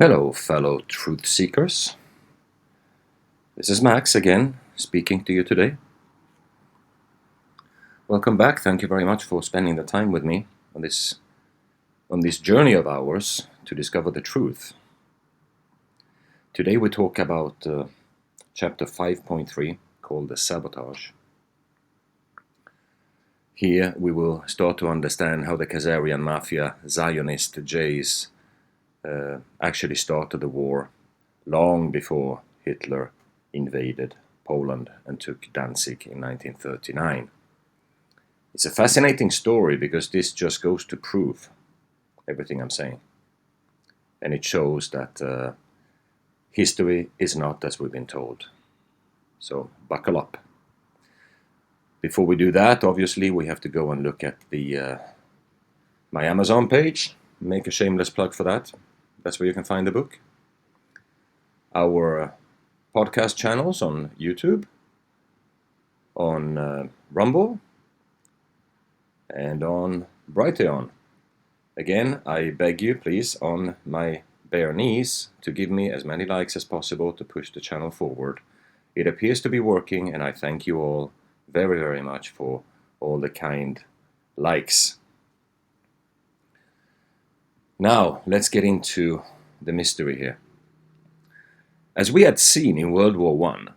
Hello, fellow truth seekers. This is Max again, speaking to you today. Welcome back. Thank you very much for spending the time with me on this journey of ours to discover the truth. Today we talk about chapter 5.3 called the Sabotage. Here we will start to understand how the Khazarian mafia Zionist Jays actually started the war long before Hitler invaded Poland and took Danzig in 1939. It's a fascinating story because this just goes to prove everything I'm saying. And it shows that history is not as we've been told. So buckle up. Before we do that, obviously, we have to go and look at my Amazon page. Make a shameless plug for that. That's where you can find the book. Our podcast channels on YouTube, on Rumble, and on Brighteon. Again, I beg you, please, on my bare knees, to give me as many likes as possible to push the channel forward. It appears to be working, and I thank you all very, very much for all the kind likes. Now, let's get into the mystery here. As we had seen in World War I,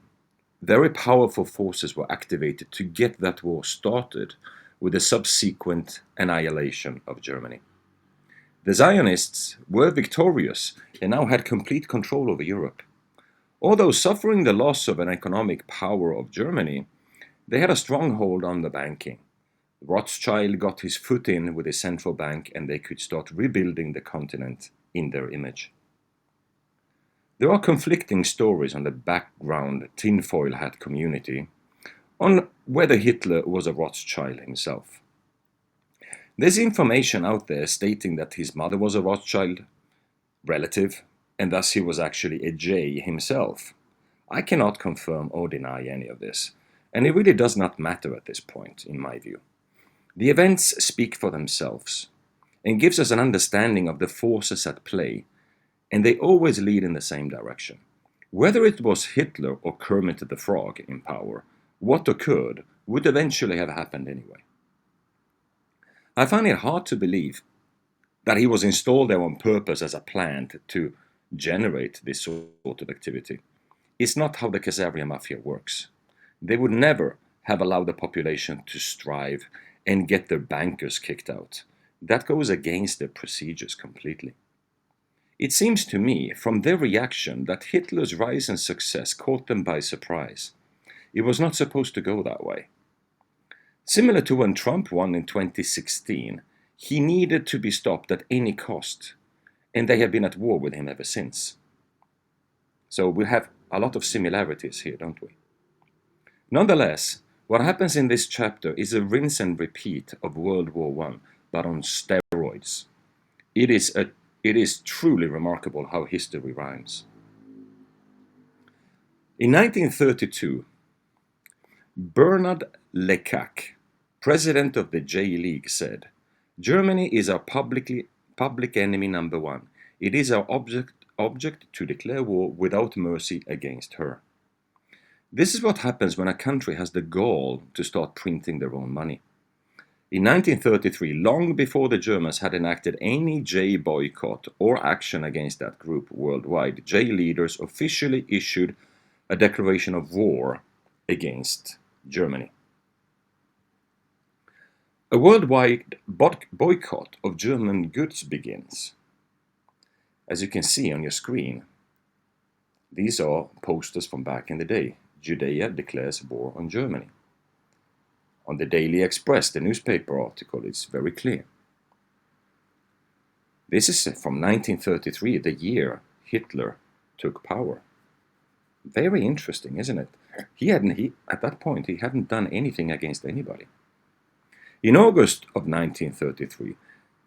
very powerful forces were activated to get that war started with the subsequent annihilation of Germany. The Zionists were victorious and now had complete control over Europe. Although suffering the loss of an economic power of Germany, they had a stronghold on the banking. Rothschild got his foot in with his central bank and they could start rebuilding the continent in their image. There are conflicting stories on the background tinfoil hat community on whether Hitler was a Rothschild himself. There's information out there stating that his mother was a Rothschild relative and thus he was actually a J himself. I cannot confirm or deny any of this, and it really does not matter at this point, in my view. The events speak for themselves and gives us an understanding of the forces at play, and they always lead in the same direction. Whether it was Hitler or Kermit the Frog in power, what occurred would eventually have happened anyway. I find it hard to believe that he was installed there on purpose as a plant to generate this sort of activity. It's not how the Khazarian mafia works. They would never have allowed the population to strive and get their bankers kicked out. That goes against their procedures completely. It seems to me, from their reaction, that Hitler's rise and success caught them by surprise. It was not supposed to go that way. Similar to when Trump won in 2016, he needed to be stopped at any cost, and they have been at war with him ever since. So we have a lot of similarities here, don't we? Nonetheless, what happens in this chapter is a rinse and repeat of World War I, but on steroids. It is truly remarkable how history rhymes. In 1932, Bernard Lecaque, president of the J-League, said, "Germany is our public enemy number one. It is our object to declare war without mercy against her." This is what happens when a country has the gall to start printing their own money. In 1933, long before the Germans had enacted any J boycott or action against that group worldwide, J leaders officially issued a declaration of war against Germany. A worldwide boycott of German goods begins. As you can see on your screen, these are posters from back in the day. Judea declares war on Germany. On the Daily Express, the newspaper article, it's very clear. This is from 1933, the year Hitler took power. Very interesting, isn't it? At that point, he hadn't done anything against anybody. In August of 1933,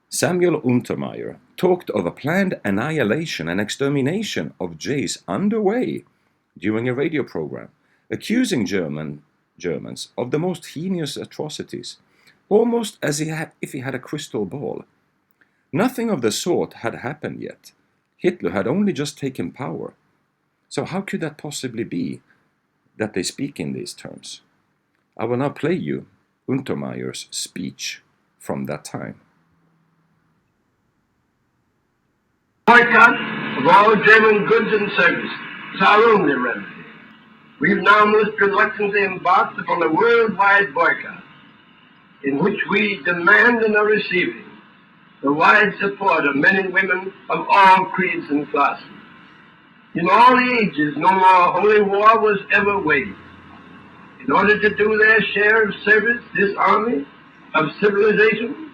Samuel Untermyer talked of a planned annihilation and extermination of Jays underway during a radio program, accusing Germans of the most heinous atrocities, almost as if he had a crystal ball. Nothing of the sort had happened yet. Hitler had only just taken power. So how could that possibly be that they speak in these terms? I will now play you Untermeyer's speech from that time. Boycott of all German goods and services is our only remedy. We've now most reluctantly embarked upon a worldwide boycott in which we demand and are receiving the wide support of men and women of all creeds and classes. In all ages, no more holy war was ever waged. In order to do their share of service, this army of civilization,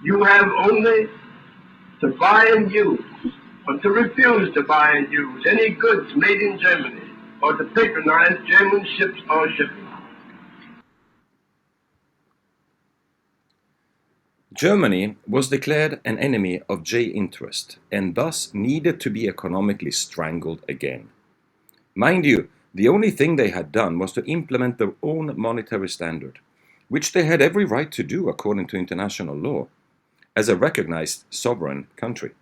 you have only to buy and use, or to refuse to buy and use any goods made in Germany, or to patronize German ships or shipping. Germany was declared an enemy of J interest and thus needed to be economically strangled again. Mind you, the only thing they had done was to implement their own monetary standard, which they had every right to do according to international law, as a recognized sovereign country.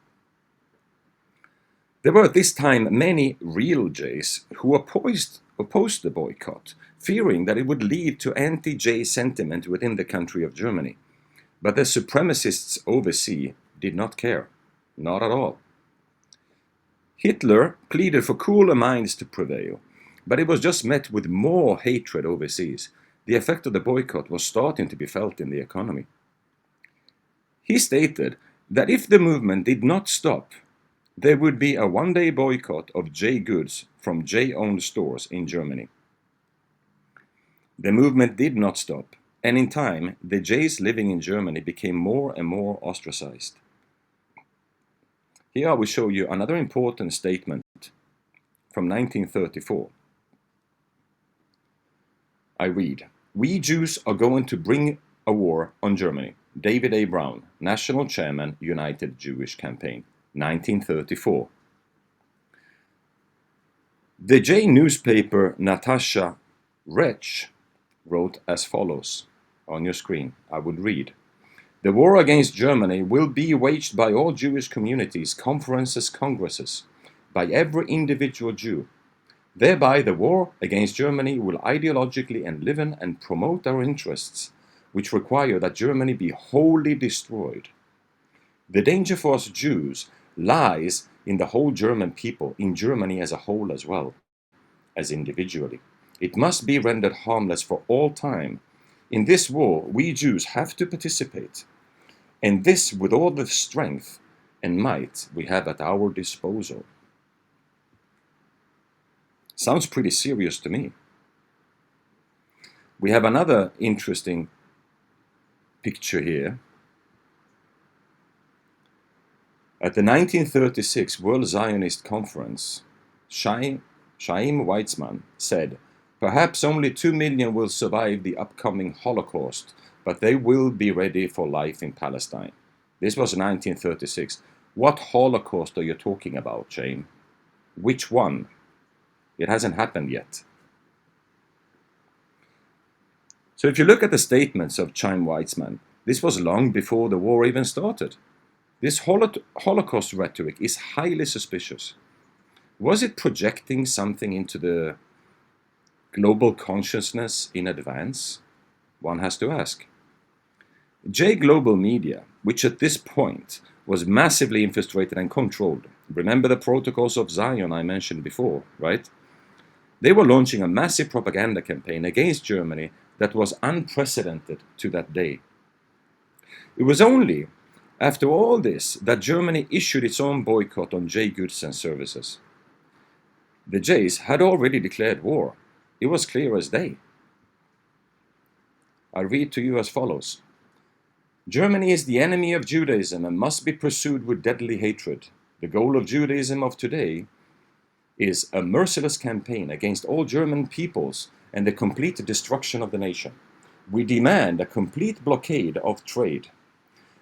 There were at this time many real Jays who opposed the boycott, fearing that it would lead to anti-J sentiment within the country of Germany. But the supremacists overseas did not care, not at all. Hitler pleaded for cooler minds to prevail, but it was just met with more hatred overseas. The effect of the boycott was starting to be felt in the economy. He stated that if the movement did not stop, there would be a one-day boycott of J goods from J-owned stores in Germany. The movement did not stop, and in time, the Jays living in Germany became more and more ostracized. Here I will show you another important statement from 1934. I read, "We Jews are going to bring a war on Germany." David A. Brown, National Chairman, United Jewish Campaign, 1934. The J newspaper Natasha Rech wrote as follows on your screen. I would read, "The war against Germany will be waged by all Jewish communities, conferences, congresses, by every individual Jew. Thereby the war against Germany will ideologically enliven and promote our interests, which require that Germany be wholly destroyed. The danger for us Jews lies in the whole German people, in Germany as a whole as well as individually. It must be rendered harmless for all time. In this war, we Jews have to participate, and this with all the strength and might we have at our disposal." Sounds pretty serious to me. We have another interesting picture here. At the 1936 World Zionist Conference, Chaim Weizmann said, "Perhaps only 2 million will survive the upcoming Holocaust, but they will be ready for life in Palestine." This was 1936. What Holocaust are you talking about, Chaim? Which one? It hasn't happened yet. So if you look at the statements of Chaim Weizmann, this was long before the war even started. This Holocaust rhetoric is highly suspicious. Was it projecting something into the global consciousness in advance? One has to ask. J Global Media, which at this point was massively infiltrated and controlled, remember the protocols of Zion I mentioned before, right? They were launching a massive propaganda campaign against Germany that was unprecedented to that day. It was only after all this that Germany issued its own boycott on J goods and services. The J's had already declared war. It was clear as day. I read to you as follows. "Germany is the enemy of Judaism and must be pursued with deadly hatred. The goal of Judaism of today is a merciless campaign against all German peoples and the complete destruction of the nation. We demand a complete blockade of trade,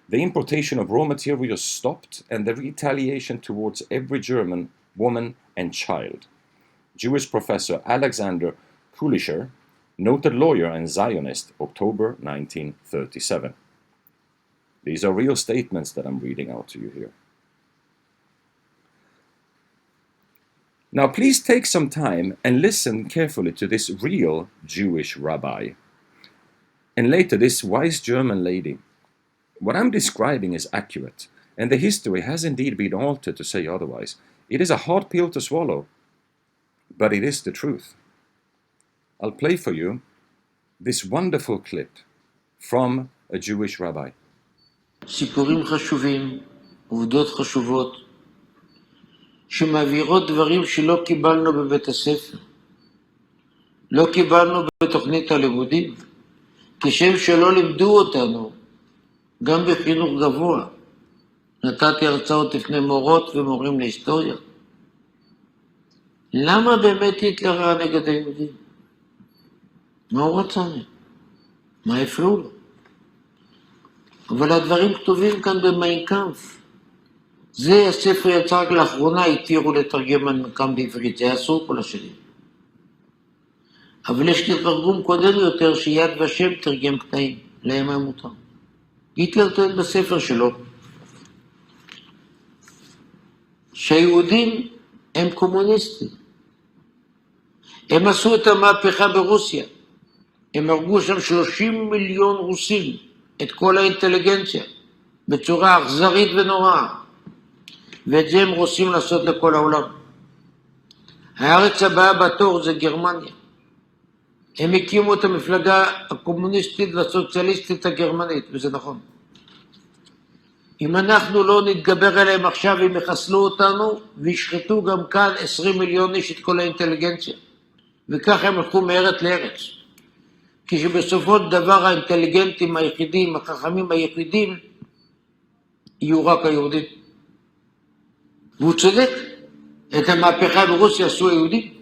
the importation of raw materials stopped, and the retaliation towards every German woman and child." Jewish professor Alexander Kulischer, noted lawyer and Zionist, October 1937. These are real statements that I'm reading out to you here. Now please take some time and listen carefully to this real Jewish rabbi, and later this wise German lady. What I'm describing is accurate, and the history has indeed been altered to say otherwise. It is a hard pill to swallow, but it is the truth. I'll play for you this wonderful clip from a Jewish rabbi. סיפורים חשובים, עובדות חשובות, שמעבירות דברים שלא קיבלנו בבית הספר, לא קיבלנו בתוכנית הלימודים, כשם שלא לימדו אותנו, גם בחינוך גבוה. נתתי הרצאות לפני מורות ומורים להיסטוריה. למה באמת היטלר היה נגד היהודים? מה הוא רצה מהם? מה הפריעו לו? אבל הדברים כתובים כאן במיינקאמפ. זה הספר יצא רק לאחרונה, התירו לתרגם מיינקאמפ בעברית, זה אסור כל השנים. אבל יש תרגום קודם יותר שיד ושם תרגם קטעים, להם היה מותר. היטלר טוען בספר שלו שהיהודים הם קומוניסטים. הם עשו את המהפכה ברוסיה. הם הרגו שם 30 מיליון רוסים, את כל האינטליגנציה, בצורה אכזרית ונוראה. ואת זה הם רוצים לעשות לכל העולם. הארץ הבאה בתור זה גרמניה. הם הקימו את המפלגה הקומוניסטית והסוציאליסטית הגרמנית, וזה נכון. אם אנחנו לא נתגבר עליהם עכשיו, הם יחסלו אותנו, וישחטו גם כאן 20 מיליון איש את כל האינטליגנציה. וככה הם הלכו מארץ לארץ. כשבסופו של דבר האינטליגנטים היחידים, החכמים היחידים, יהיו רק היהודים. והוא צודק. את המהפכה ברוסיה עשו היהודים.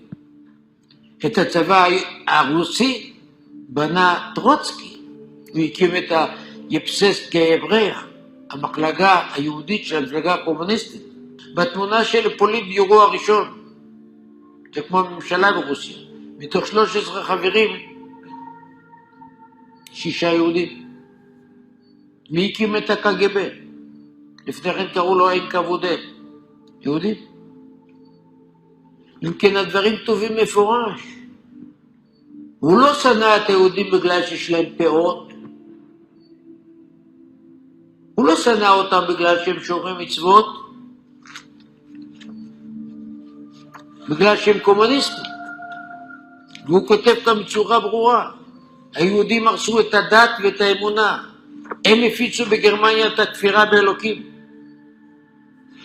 את הצבא הרוסי בנה טרוצקי. הוא הקים את היפססקיה אבריה, המחלקה היהודית של המפלגה הקומוניסטית. בתמונה של פוליט ביורו הראשון, זה כמו הממשלה ברוסיה, מתוך 13 חברים, 6 יהודים. מי הקים את הקג"ב? לפני כן קראו לו NKVD. יהודים. אם כן הדברים טובים מפורש. הוא לא שנא את היהודים בגלל שיש להם פאות. הוא לא שנא אותם בגלל שהם שומרים מצוות. בגלל שהם קומוניסטים. והוא כותב כאן בצורה ברורה. היהודים הרסו את הדת ואת האמונה. הם הפיצו בגרמניה את הכפירה באלוקים.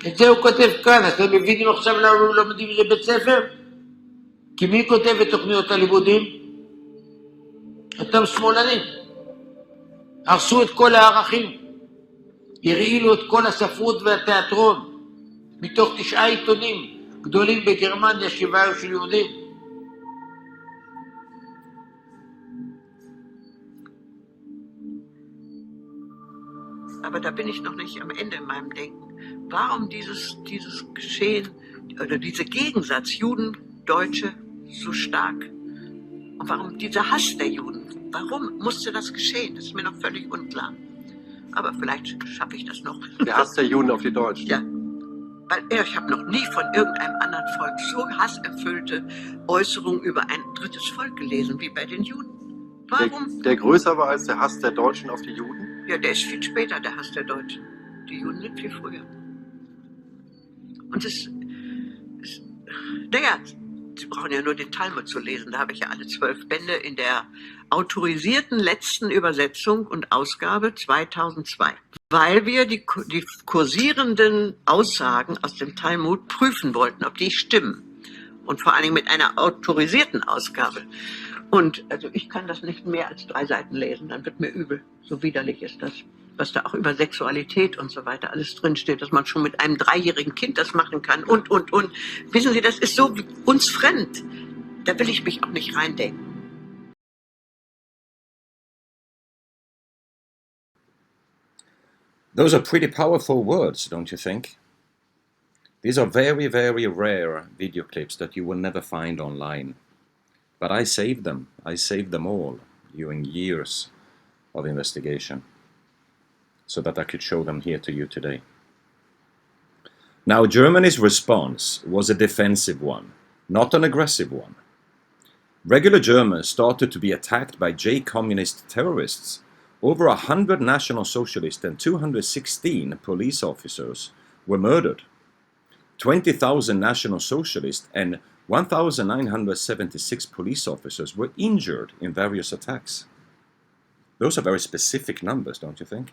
את זה הוא כותב כאן. אתם מבינים עכשיו למה הוא לומדים בבית ספר? כי מי כותב את תוכניות הלימודים? אותם שמאלנים. הרסו את כל הערכים. הרעילו את כל הספרות והתיאטרון. מתוך 9 עיתונים גדולים בגרמניה, 7 היו של יהודים. Aber da bin ich noch nicht am Ende in meinem Denken. Warum dieses Geschehen oder dieser Gegensatz Juden-Deutsche so stark? Und warum dieser Hass der Juden? Warum musste das geschehen? Das ist mir noch völlig unklar. Aber vielleicht schaffe ich das noch. Der Hass der Juden auf die Deutschen? Ja. Weil ich habe noch nie von irgendeinem anderen Volk so hasserfüllte Äußerungen über ein drittes Volk gelesen wie bei den Juden. Warum? Der größer war als der Hass der Deutschen auf die Juden? Ja, der ist viel später, der Hass der Deutschen. Die Juden sind viel früher. Und naja, Sie brauchen ja nur den Talmud zu lesen, da habe ich ja alle 12 Bände in der autorisierten letzten Übersetzung und Ausgabe 2002. Weil wir die kursierenden Aussagen aus dem Talmud prüfen wollten, ob die stimmen. Und vor allen Dingen mit einer autorisierten Ausgabe. Und also ich kann das nicht mehr als 3 Seiten lesen, dann wird mir übel. So widerlich ist das. Was da auch über Sexualität und so weiter alles drinsteht, dass man schon mit einem 3-jährigen Kind das machen kann und. Wissen Sie, das ist so uns fremd. Da will ich mich auch nicht reindenken. Those are pretty powerful words, don't you think? These are very, very rare video clips that you will never find online. But I saved them. I saved them all during years of investigation so that I could show them here to you today. Now, Germany's response was a defensive one. not an aggressive one. Regular Germans started to be attacked by J-communist terrorists. Over 100 National Socialist and 216 police officers were murdered. 20,000 National Socialist and 1,976 police officers were injured in various attacks. Those are very specific numbers, don't you think?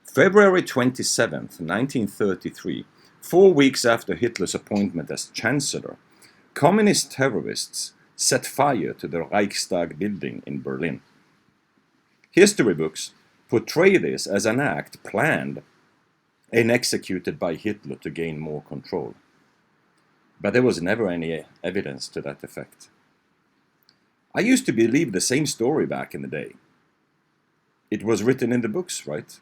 February 27th, 1933, 4 weeks after Hitler's appointment as Chancellor, communist terrorists set fire to the Reichstag building in Berlin. History books portray this as an act planned and executed by Hitler to gain more control. But there was never any evidence to that effect. I used to believe the same story back in the day. It was written in the books, right?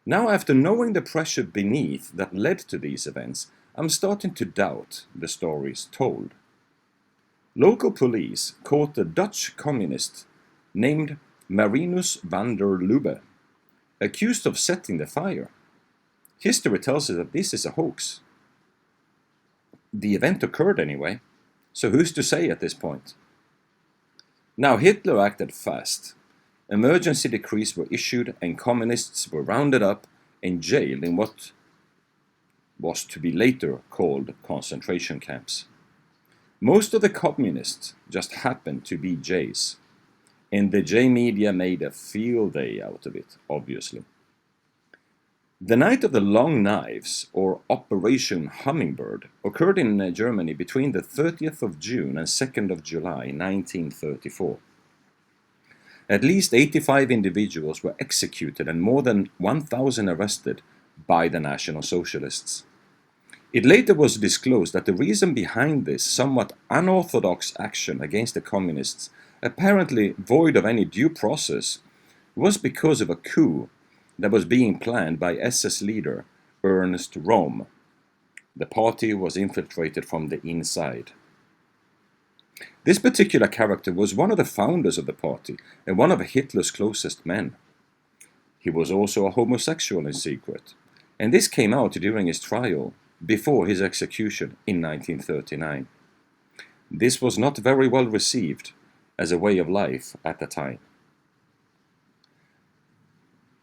Now, after knowing the pressure beneath that led to these events, I'm starting to doubt the stories told. Local police caught a Dutch communist named Marinus van der Lubbe, accused of setting the fire. History tells us that this is a hoax. The event occurred anyway, so who's to say at this point? Now, Hitler acted fast. Emergency decrees were issued and communists were rounded up and jailed in what was to be later called concentration camps. Most of the communists just happened to be Jays, and the J media made a field day out of it, obviously. The Night of the Long Knives, or Operation Hummingbird, occurred in Germany between the 30th of June and 2nd of July 1934. At least 85 individuals were executed and more than 1,000 arrested by the National Socialists. It later was disclosed that the reason behind this somewhat unorthodox action against the communists, apparently void of any due process, was because of a coup that was being planned by SS leader Ernst Röhm. The party was infiltrated from the inside. This particular character was one of the founders of the party and one of Hitler's closest men. He was also a homosexual in secret, and this came out during his trial before his execution in 1939. This was not very well received as a way of life at the time.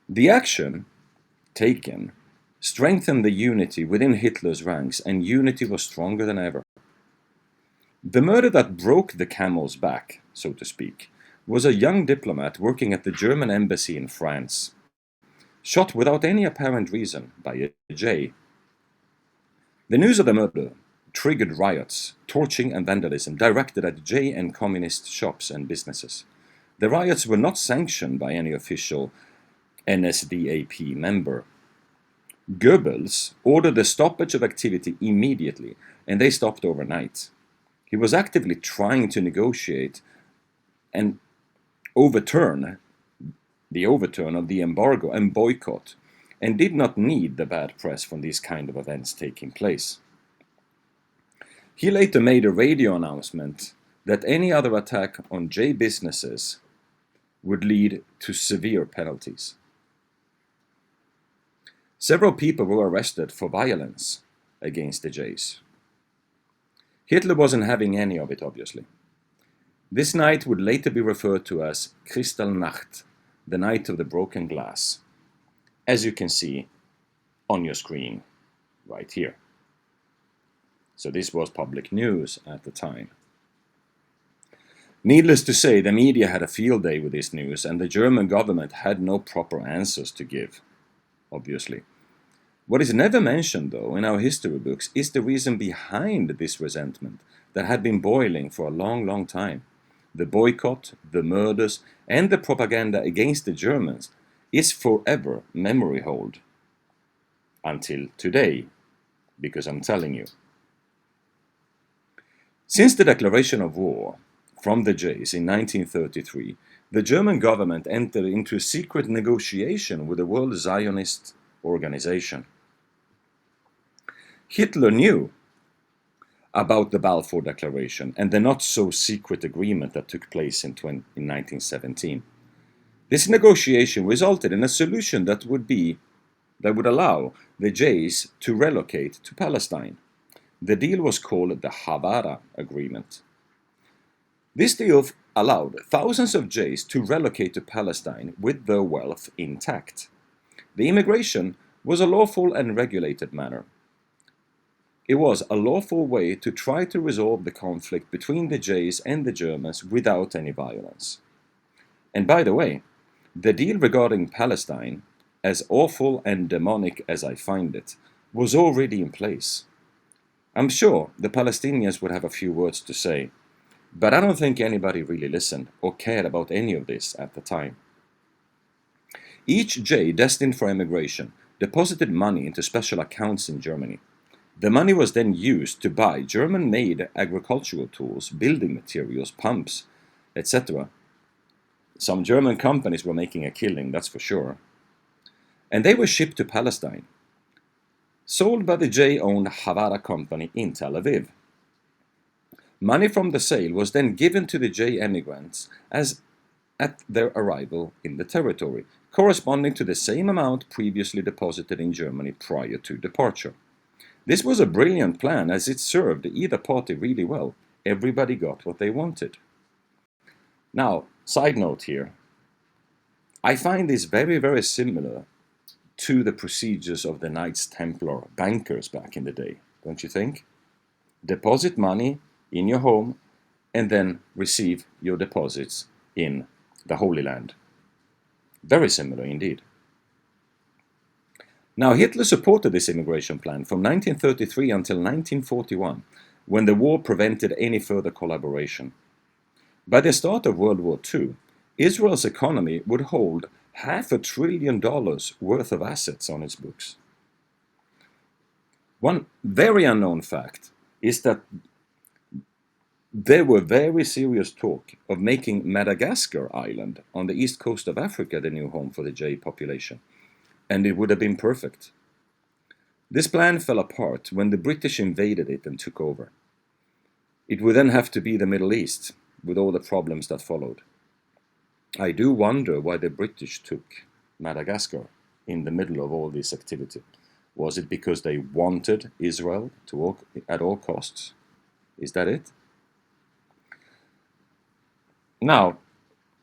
The action taken strengthened the unity within Hitler's ranks, and unity was stronger than ever. The murder that broke the camel's back, so to speak, was a young diplomat working at the German embassy in France, shot without any apparent reason by a J. The news of the murder triggered riots, torching and vandalism directed at J and communist shops and businesses. The riots were not sanctioned by any official NSDAP member. Goebbels ordered the stoppage of activity immediately, and they stopped overnight. He was actively trying to negotiate and overturn of the embargo and boycott, and did not need the bad press from these kind of events taking place. He later made a radio announcement that any other attack on J businesses would lead to severe penalties. Several people were arrested for violence against the Jays. Hitler wasn't having any of it, obviously. This night would later be referred to as Kristallnacht, the night of the broken glass, as you can see on your screen right here. So this was public news at the time. Needless to say, the media had a field day with this news, and the German government had no proper answers to give, obviously. What is never mentioned, though, in our history books is the reason behind this resentment that had been boiling for a long, long time. The boycott, the murders, and the propaganda against the Germans is forever memory hold. Until today, because I'm telling you. Since the declaration of war from the Jays in 1933, the German government entered into a secret negotiation with the World Zionist Organization. Hitler knew about the Balfour Declaration and the not-so-secret agreement that took place in 1917. This negotiation resulted in a solution that would allow the Jays to relocate to Palestine. The deal was called the Havara Agreement. This deal allowed thousands of Jays to relocate to Palestine with their wealth intact. The immigration was a lawful and regulated manner. It was a lawful way to try to resolve the conflict between the Jays and the Germans without any violence. And by the way, the deal regarding Palestine, as awful and demonic as I find it, was already in place. I'm sure the Palestinians would have a few words to say, but I don't think anybody really listened or cared about any of this at the time. Each Jay destined for emigration deposited money into special accounts in Germany. The money was then used to buy German-made agricultural tools, building materials, pumps, etc. Some German companies were making a killing, that's for sure. And they were shipped to Palestine, sold by the Jay-owned Havara company in Tel Aviv. Money from the sale was then given to the Jay emigrants as at their arrival in the territory, corresponding to the same amount previously deposited in Germany prior to departure. This was a brilliant plan as it served either party really well. Everybody got what they wanted. Now, side note here. I find this very, very similar to the procedures of the Knights Templar bankers back in the day, don't you think? Deposit money in your home and then receive your deposits in the Holy Land. Very similar indeed. Now, Hitler supported this immigration plan from 1933 until 1941, when the war prevented any further collaboration. By the start of World War II, Israel's economy would hold $500 billion worth of assets on its books. One very unknown fact is that there were very serious talk of making Madagascar Island on the east coast of Africa the new home for the Jay population, and it would have been perfect. This plan fell apart when the British invaded it and took over. It would then have to be the Middle East, with all the problems that followed. I do wonder why the British took Madagascar in the middle of all this activity. Was it because they wanted Israel at all costs? Is that it? Now,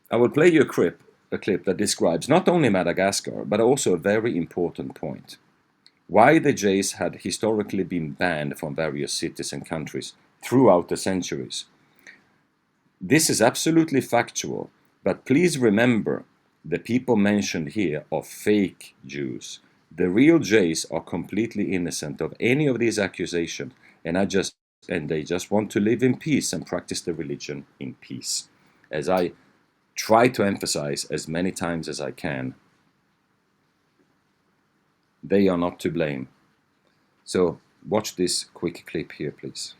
I will play you a clip that describes not only Madagascar, but also a very important point. Why the Jays had historically been banned from various cities and countries throughout the centuries. This is absolutely factual, but please remember the people mentioned here are fake Jews. The real Jays are completely innocent of any of these accusations, and they just want to live in peace and practice the religion in peace. As I try to emphasize as many times as I can, they are not to blame. So watch this quick clip here, please.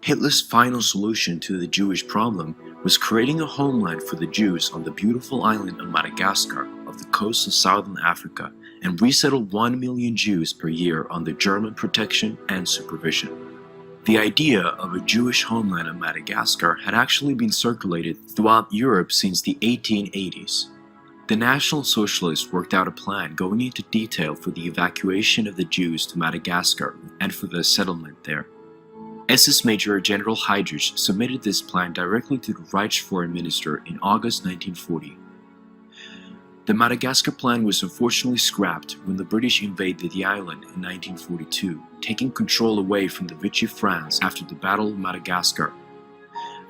Hitler's final solution to the Jewish problem was creating a homeland for the Jews on the beautiful island of Madagascar off the coast of southern Africa and resettle 1 million Jews per year under German protection and supervision. The idea of a Jewish homeland in Madagascar had actually been circulated throughout Europe since the 1880s. The National Socialists worked out a plan going into detail for the evacuation of the Jews to Madagascar and for their settlement there. SS Major General Heydrich submitted this plan directly to the Reich Foreign Minister in August 1940. The Madagascar plan was unfortunately scrapped when the British invaded the island in 1942, taking control away from the Vichy France after the Battle of Madagascar.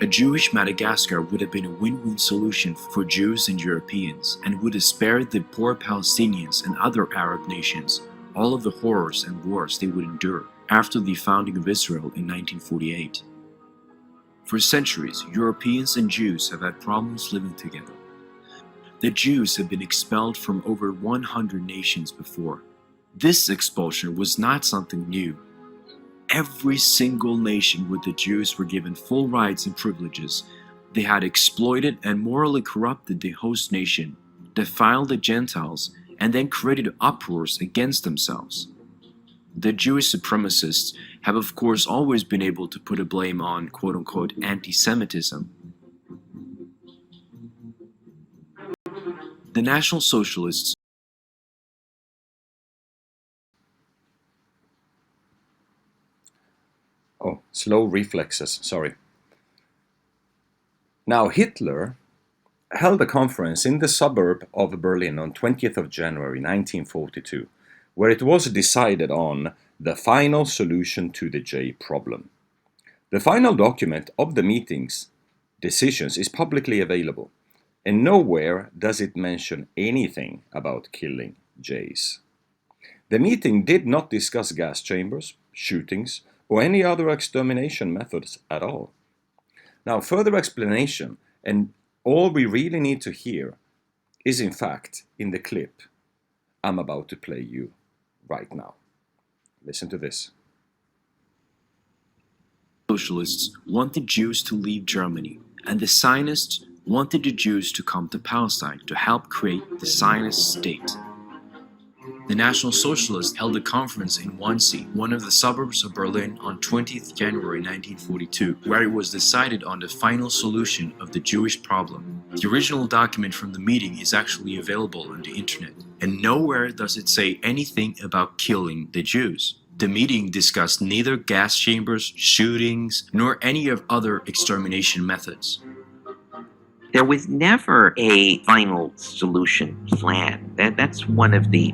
A Jewish Madagascar would have been a win-win solution for Jews and Europeans, and would have spared the poor Palestinians and other Arab nations all of the horrors and wars they would endure after the founding of Israel in 1948. For centuries, Europeans and Jews have had problems living together. The Jews have been expelled from over 100 nations before. This expulsion was not something new. Every single nation where the Jews were given full rights and privileges, they had exploited and morally corrupted the host nation, defiled the Gentiles, and then created uproars against themselves. The Jewish supremacists have of course always been able to put a blame on quote-unquote anti-Semitism. The National Socialists Slow reflexes, sorry. Now, Hitler held a conference in the suburb of Berlin on 20th of January 1942, where it was decided on the final solution to the J problem. The final document of the meeting's decisions is publicly available, and nowhere does it mention anything about killing Jays. The meeting did not discuss gas chambers, shootings, or any other extermination methods at all. Now, further explanation, and all we really need to hear, is in fact in the clip I'm about to play you right now. Listen to this. Socialists wanted Jews to leave Germany, and the Zionists wanted the Jews to come to Palestine to help create the Zionist state. The National Socialists held a conference in Wannsee, one of the suburbs of Berlin, on 20th January 1942, where it was decided on the final solution of the Jewish problem. The original document from the meeting is actually available on the internet, and nowhere does it say anything about killing the Jews. The meeting discussed neither gas chambers, shootings, nor any of other extermination methods. There was never a final solution plan. That's one of the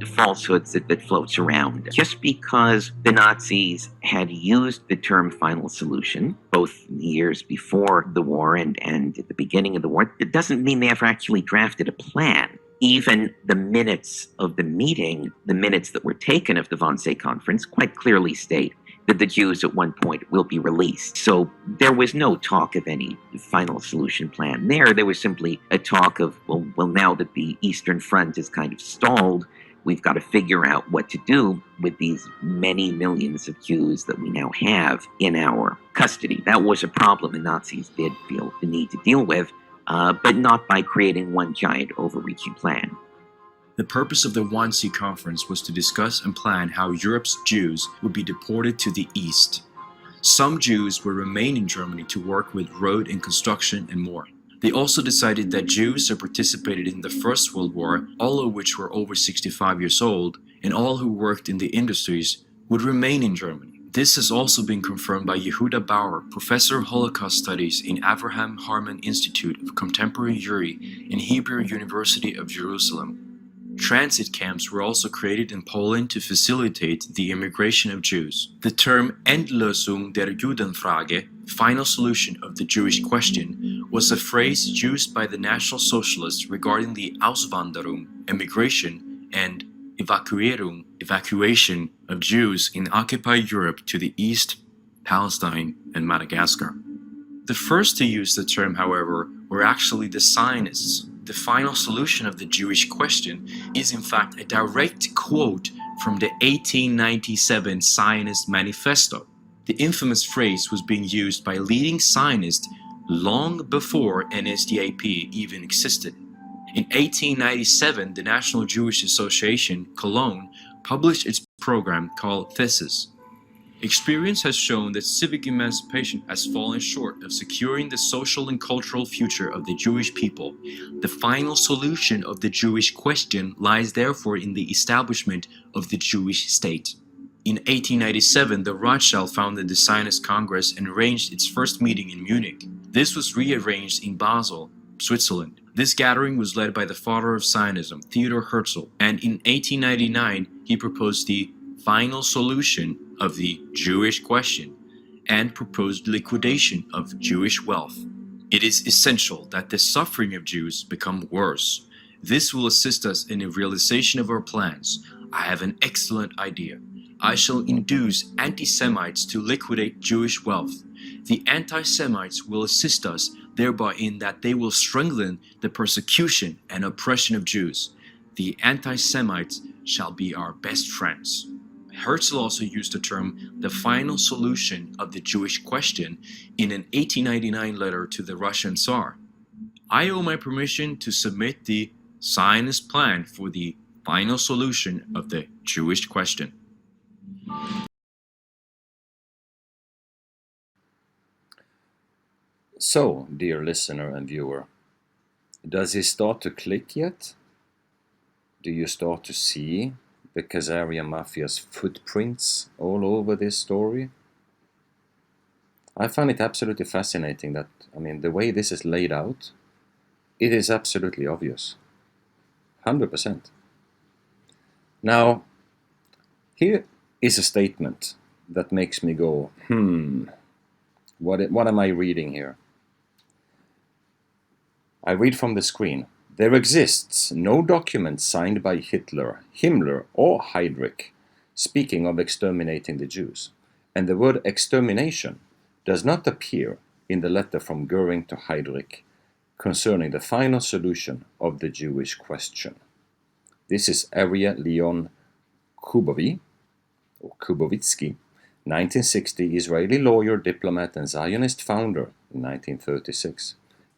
falsehoods that floats around. Just because the Nazis had used the term final solution, both years before the war and at the beginning of the war, it doesn't mean they ever actually drafted a plan. Even the minutes of the meeting, the minutes that were taken of the Wannsee conference, quite clearly state that the Jews at one point will be released. So there was no talk of any final solution plan there. There was simply a talk of, well, now that the Eastern Front is kind of stalled, we've got to figure out what to do with these many millions of Jews that we now have in our custody. That was a problem the Nazis did feel the need to deal with, but not by creating one giant overreaching plan. The purpose of the Wannsee Conference was to discuss and plan how Europe's Jews would be deported to the East. Some Jews would remain in Germany to work with road and construction and more. They also decided that Jews who participated in the First World War, all of which were over 65 years old, and all who worked in the industries, would remain in Germany. This has also been confirmed by Yehuda Bauer, professor of Holocaust Studies in Avraham Harman Institute of Contemporary Jewry in Hebrew University of Jerusalem. Transit camps were also created in Poland to facilitate the immigration of Jews. The term Endlösung der Judenfrage, final solution of the Jewish question, was a phrase used by the National Socialists regarding the Auswanderung, immigration, and Evakuierung, evacuation of Jews in occupied Europe to the East, Palestine, and Madagascar. The first to use the term, however, were actually the Zionists. The final solution of the Jewish question is in fact a direct quote from the 1897 Zionist Manifesto. The infamous phrase was being used by leading Zionists long before NSDAP even existed. In 1897, the National Jewish Association, Cologne, published its program called Thesis. Experience has shown that civic emancipation has fallen short of securing the social and cultural future of the Jewish people. The final solution of the Jewish question lies therefore in the establishment of the Jewish state. In 1897, the Rothschild founded the Zionist Congress and arranged its first meeting in Munich. This was rearranged in Basel, Switzerland. This gathering was led by the father of Zionism, Theodor Herzl, and in 1899 he proposed the final solution of the Jewish question and proposed liquidation of Jewish wealth. It is essential that the suffering of Jews become worse. This will assist us in the realization of our plans. I have an excellent idea. I shall induce anti-Semites to liquidate Jewish wealth. The anti-Semites will assist us thereby in that they will strengthen the persecution and oppression of Jews. The anti-Semites shall be our best friends. Herzl also used the term the final solution of the Jewish question in an 1899 letter to the Russian Tsar. I owe my permission to submit the Zionist plan for the final solution of the Jewish question. So, dear listener and viewer, does it start to click yet? Do you start to see the Khazarian mafia's footprints all over this story? I find it absolutely fascinating that, I mean, the way this is laid out, it is absolutely obvious. 100%. Now, here is a statement that makes me go, what am I reading here? I read from the screen. There exists no document signed by Hitler, Himmler, or Heydrich speaking of exterminating the Jews, and the word extermination does not appear in the letter from Göring to Heydrich concerning the final solution of the Jewish question. This is Arya Leon Kubovitsky, 1960, Israeli lawyer, diplomat, and Zionist founder in 1936,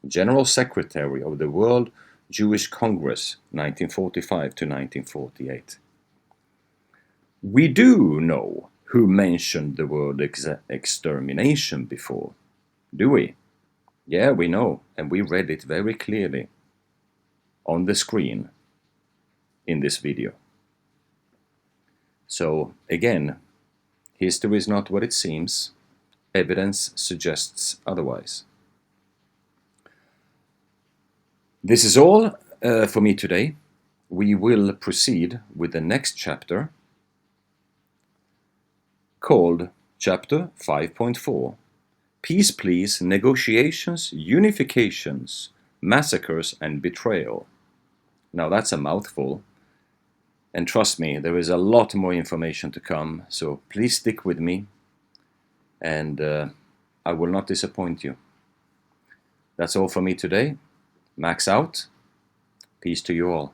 General Secretary of the World Jewish Congress 1945 to 1948. We do know who mentioned the word extermination before, do we? Yeah, we know, and we read it very clearly on the screen in this video. So, again, history is not what it seems. Evidence suggests otherwise. This is all for me today. We will proceed with the next chapter, called Chapter 5.4, Peace Pleas, Negotiations, Unifications, Massacres, and Betrayal. Now that's a mouthful, and trust me, there is a lot more information to come, so please stick with me, and I will not disappoint you. That's all for me today. Max out. Peace to you all.